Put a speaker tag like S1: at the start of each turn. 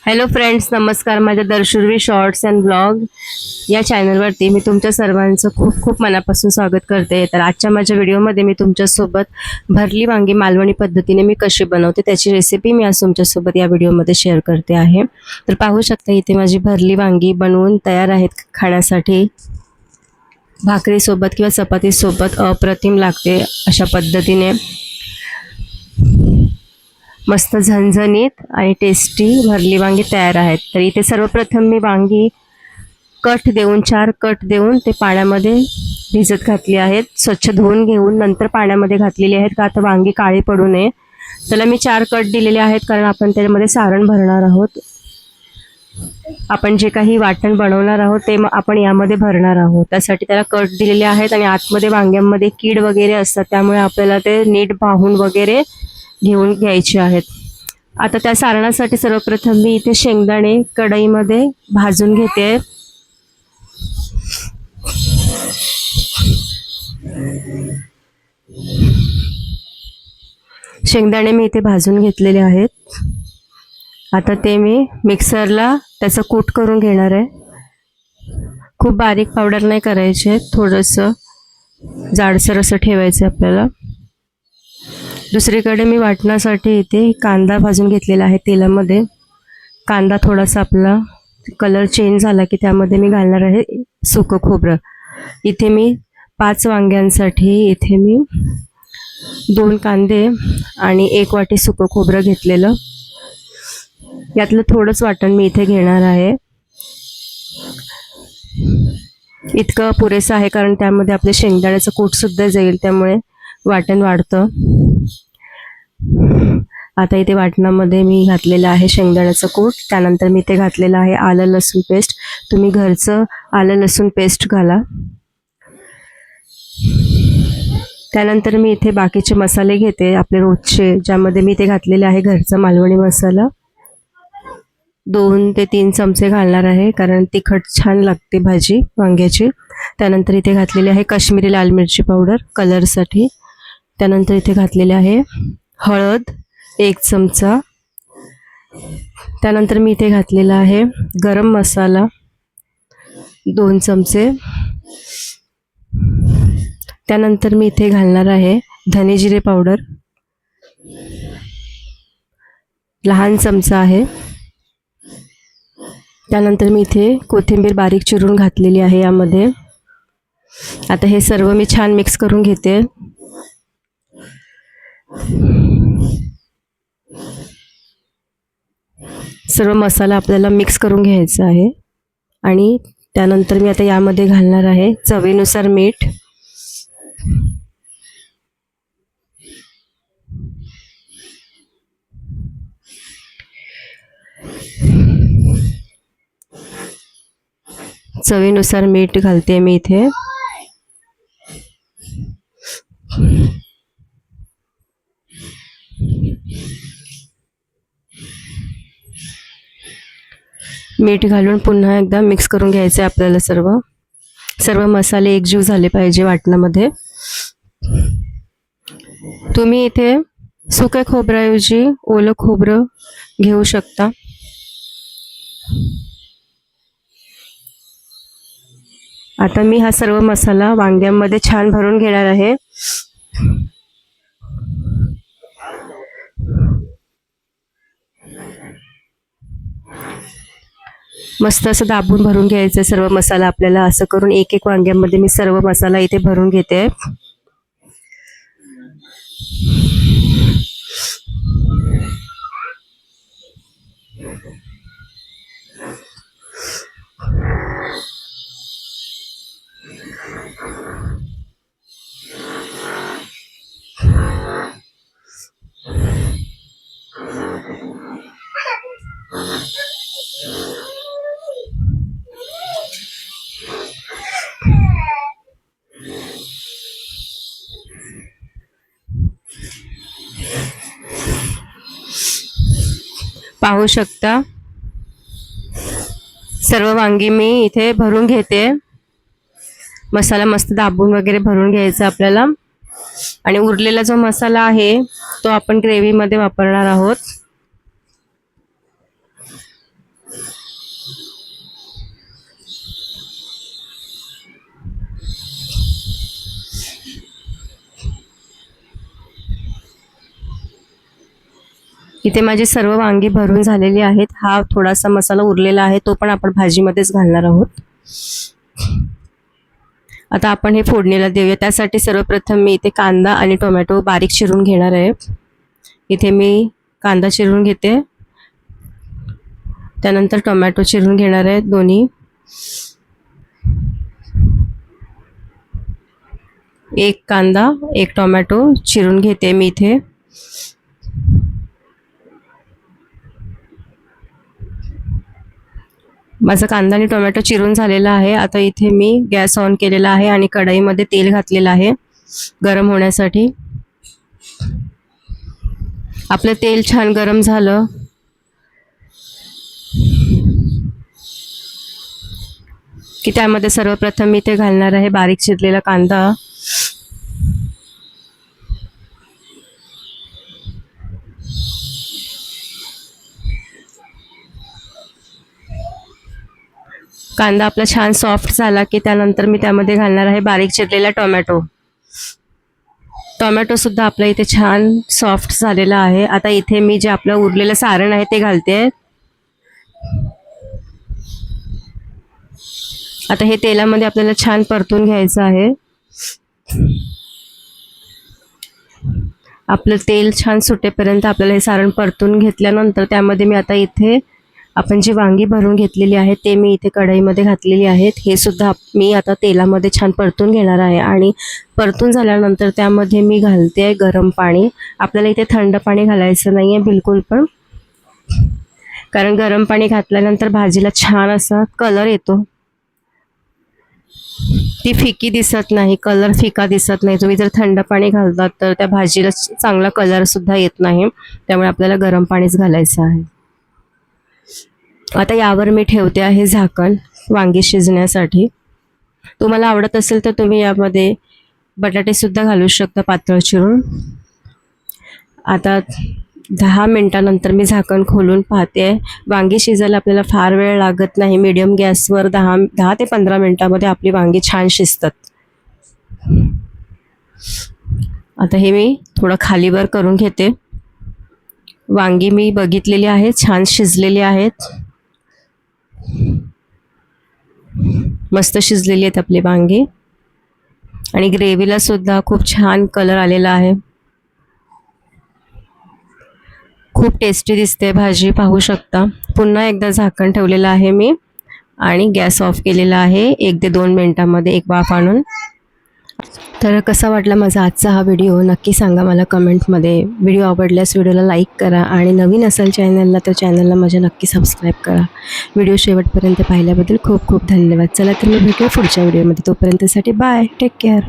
S1: Hello friends, नमस्कार. माझ्या दर्शुरवी shorts and blog या चॅनलवरती मी तुमच्या सर्वांचं खूप खूप मनापासून स्वागत करते. तर आजच्या माझ्या व्हिडिओमध्ये मी तुमच्यासोबत भरली वांगी मालवणी पद्धतीने मी कशी बनवते त्याची रेसिपी मी आज तुमच्यासोबत या व्हिडिओमध्ये शेअर करते आहे. तर पाहू शकता इथे माझी भरली वांगी बनवून तयार आहेत खाण्यासाठी. भाकरीसोबत किंवा चपातीसोबत अप्रतिम लागते अशा पद्धतीने. मस्त झणझणीत आणि टेस्टी भरली वांगी तयार आहेत. तर इथे सर्वप्रथम मी वांगी कट देऊन 4 कट देऊन ते पाण्यामध्ये भिजत घातली आहेत. स्वच्छ धुवून घेऊन नंतर पाण्यामध्ये घातलेली आहेत का आता वांगी काळी पडू नये. त्याला मी 4 कट दिलेले आहेत कारण आपण त्यामध्ये सारण भरणार आहोत. आपण जे काही वाटण बनवणार आहोत ते आपण यामध्ये भरणार आहोत. त्यासाठी त्याला कट दिलेले आहेत आणि आतमध्ये वांग्यांमध्ये कीड वगैरे असतात, त्यामुळे आपल्याला ते नीट पाहून वगैरे घेऊन घ्यायचे आहेत. आता त्या सारणासाठी सर्वप्रथम मी इथे शेंगदाणे कढईमध्ये भाजून घेते. शेंगदाणे मी इथे भाजून घेतलेले आहेत. आता ते मी मिक्सरला त्याचं कूट करून घेणार आहे. खूप बारीक पावडर नाही करायचे, थोडंसं जाडसर असं ठेवायचं आपल्याला. दुसरीकडे मी वाटण्यासाठी इथे कांदा भाजून घेतलेला आहे तेलामध्ये. कांदा थोडासा आपला कलर चेंज झाला की त्यामध्ये मी घालणार आहे सुकं खोबरं. इथे मी 5 वांग्यांसाठी इथे मी 2 कांदे आणि 1 वाटी सुकं खोबरं घेतलेलं. यातलं थोडंच वाटण मी इथे घेणार आहे. इतकं पुरेसं आहे कारण त्यामध्ये आपले शेंगदाण्याचं कूटसुद्धा जाईल, त्यामुळे वाटण वाढतं. आता इथे वाटणामध्ये मी घातलेलं आहे शेंगदाण्याचं कूट. त्यानंतर मी इथे घातलेलं आहे आलं लसूण पेस्ट. तुम्ही घरचं आलं लसूण पेस्ट घाला. त्यानंतर मी इथे बाकीचे मसाले घेते आपले रोजचे, ज्यामध्ये मी इथे घातलेले आहे घरचा मालवणी मसाला. 2 ते 3 चमचे घालणार आहे कारण तिखट छान लागते भाजी वांग्याची. त्यानंतर इथे घातलेली आहे काश्मीरी लाल मिरची पावडर कलरसाठी. त्यानंतर इथे घातलेले आहे हळद 1 चमचा. त्यानंतर मी इथे घातलेला आहे गरम मसाला 2 चमचे. त्यानंतर मी इथे घालणार आहे धने जिरे पावडर लहान चमचा आहे. त्यानंतर मी इथे कोथिंबीर बारीक चिरून घातलेली आहे यामध्ये. आता हे सर्व मी छान मिक्स करून घेते. सर्व मसाला आपल्याला मिक्स करून घ्यायचा आहे. आणि त्यानंतर मी आता यामध्ये घालणार आहे चवीनुसार मीठ. चवीनुसार मीठ घालते मी इथे. मीठ घालून पुन्हा एकदा मिक्स करून घ्यायचे आपल्याला. सर्व मसाले एकजीव झाले पाहिजे वाटणामध्ये. तुम्ही इथे सुक्या खोबऱ्याऐवजी ओलं खोबरं घेऊ शकता. आता मी हा सर्व मसाला वांग्यांमध्ये छान भरून घेणार आहे. मस्त असं दाबून भरून घ्यायचं सर्व मसाला आपल्याला. असं करून एक एक वांग्यांमध्ये मी सर्व मसाला इथे भरून घेते. पाहू शकता सर्व वांगी मी इथे भरून घेते. मसाला मस्त दाबून वगैरे भरून घ्यायचा आपल्याला. आणि उरलेला जो मसाला आहे तो आपण ग्रेव्हीमध्ये वापरणार आहोत. इथे माझी सर्व वांगी भरून झालेली आहेत. हा थोडासा मसाला उरलेला आहे, तो पण आपण भाजीमध्येच घालणार आहोत. आता आपण हे फोडणीला देऊया. त्यासाठी सर्वप्रथम मी इथे कांदा आणि टोमॅटो बारीक चिरून घेणार आहे. इथे मी कांदा चिरून घेते, त्यानंतर टोमॅटो चिरून घेणार आहे दोन्ही. एक कांदा एक टोमॅटो चिरून घेते मी इथे. माझा कांदा आणि टोमॅटो चिरून झालेला आहे. आता इथे मी गॅस ऑन केलेला आहे आणि कढईमध्ये तेल घातलेलं आहे गरम होण्यासाठी. आपलं तेल छान गरम झालं की त्यामध्ये सर्वप्रथम मी ते घालणार आहे बारीक चिरलेला कांदा. कांदा आपला छान सॉफ्ट झाला की त्यानंतर मी त्यामध्ये घालणार आहे बारीक चिरलेला टोमॅटो. टोमॅटो सुद्धा आपल्या इथे छान सॉफ्ट झालेला आहे. आता इथे मी जे आपलं उरलेलं सारण आहे ते घालते. आता हे तेलामध्ये आपल्याला छान परतून घ्यायचं आहे. आपलं तेल छान सुटेपर्यंत आपल्याला हे सारण परतून घेतल्यानंतर त्यामध्ये मी आता इथे आपण जी वांगी भरून घेतलेली आहे ते मी इथे कढईमध्ये घातलेली आहेत. हे सुद्धा मी आता तेलामध्ये छान परतून घेणार आहे आणि परतून झाल्यानंतर त्यामध्ये मी घालते गरम पाणी. आपल्याला इथे थंड पाणी घालायचं नाही आहे बिलकुल पण, कारण गरम पाणी घातल्यानंतर भाजीला छान असा कलर येतो. ती फिकी दिसत नाही, कलर फिका दिसत नाही. तुम्ही जर थंड पाणी घालतात तर त्या भाजीला चांगला कलर सुद्धा येत नाही. त्यामुळे आपल्याला गरम पाणीच घालायचं आहे. आता यावर मी ठेवते आहे झाकण वांगी शिजण्यासाठी. तुम्हाला आवडत असेल तर तुम्ही यामध्ये बटाटे सुद्धा घालू शकता पातळ चिरून. आता 10 मिनिटानंतर मी झाकण खोलून पाहते. वांगी शिजायला आपल्याला फार वेळ लागत नाही. मीडियम गॅसवर 10 ते 15 मिनिटांमध्ये आपली वांगी छान शिजतात. आता हे मी थोडं खालीवर करून घेते. वांगी मी बघितलेली आहेत, छान शिजलेली आहेत, मस्त शिजलेली आहेत आपली वांगी. आणि ग्रेव्हीला सुद्धा खूप छान कलर आलेला आहे. खूप टेस्टी दिसते भाजी, पाहू शकता. पुन्हा एकदा झाकण ठेवलेलं आहे मी आणि गॅस ऑफ केलेला आहे 1 ते 2 मिनिटांमध्ये एक वाफ आणून. तर कसा वाटला माझा आजचा हा व्हिडिओ नक्की सांगा मला कमेंटमध्ये. व्हिडिओ आवडल्यास व्हिडिओला लाईक करा आणि नवीन असाल चॅनलला तर चॅनलला माझ्या नक्की सबस्क्राईब करा. व्हिडिओ शेवटपर्यंत पाहिल्याबद्दल खूप खूप धन्यवाद. चला तर मी भेटूया पुढच्या व्हिडिओमध्ये. तोपर्यंतसाठी बाय, टेक केअर.